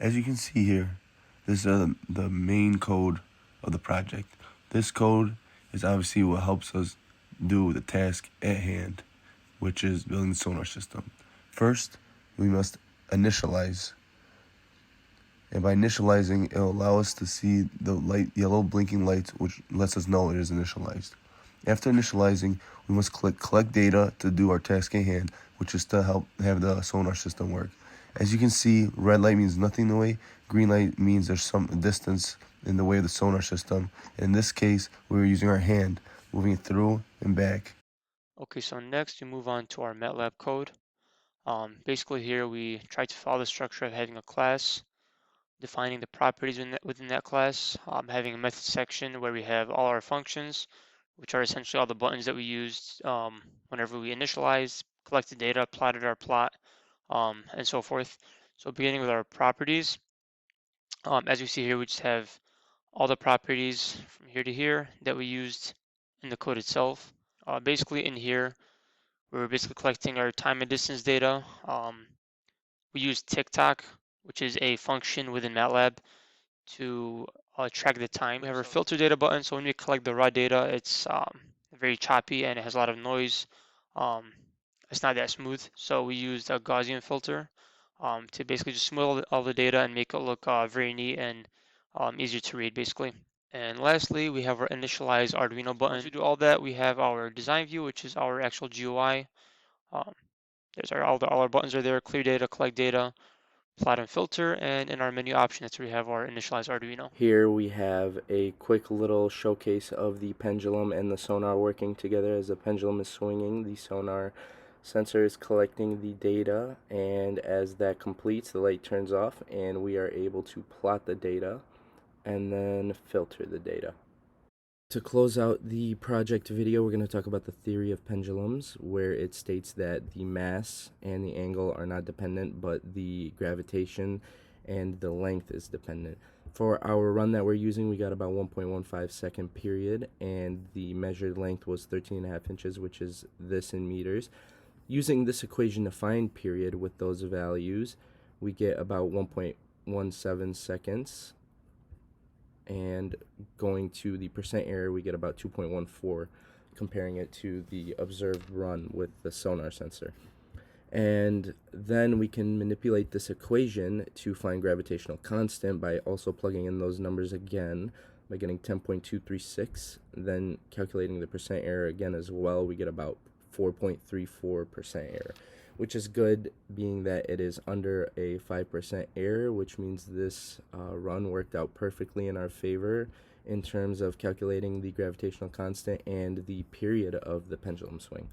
As you can see here, this is the main code of the project. This code is obviously what helps us do the task at hand, which is building the sonar system. First, we must initialize. And by initializing, it will allow us to see the yellow blinking light, which lets us know it is initialized. After initializing, we must click collect data to do our task at hand, which is to help have the sonar system work. As you can see, red light means nothing in the way, green light means there's some distance in the way of the sonar system. In this case, we were using our hand, moving it through and back. Okay, so next we move on to our MATLAB code. Basically here we try to follow the structure of having a class, defining the properties within that class, having a method section where we have all our functions, which are essentially all the buttons that we used whenever we initialized, collected data, plotted our plot, and so forth. So beginning with our properties, as you see here, we just have all the properties from here to here that we used in the code itself. Basically in here, we're basically collecting our time and distance data. We use TikTok, which is a function within MATLAB to track the time. We have our filter data button, so when we collect the raw data, it's very choppy and it has a lot of noise. Um, it's not that smooth, so we used a Gaussian filter to basically just smooth all the data and make it look very neat and easier to read, basically. And lastly, we have our initialize Arduino button. Once we do all that, we have our design view, which is our actual GUI. Um, there's all our buttons are there: clear data, collect data, plot and filter, and in our menu option, that's where we have our initialize Arduino. Here we have a quick little showcase of the pendulum and the sonar working together. As the pendulum is swinging, the sonar sensor is collecting the data, and as that completes, the light turns off and we are able to plot the data and then filter the data. To close out the project video, we're going to talk about the theory of pendulums, where it states that the mass and the angle are not dependent, but the gravitation and the length is dependent. For our run that we're using, we got about 1.15 second period, and the measured length was 13.5 inches, which is this in meters. Using this equation to find period with those values, we get about 1.17 seconds, and going to the percent error, we get about 2.14, comparing it to the observed run with the sonar sensor. And then we can manipulate this equation to find gravitational constant by also plugging in those numbers again by getting 10.236, then calculating the percent error again as well, we get about 4.34% error, which is good, being that it is under a 5% error, which means this run worked out perfectly in our favor in terms of calculating the gravitational constant and the period of the pendulum swing.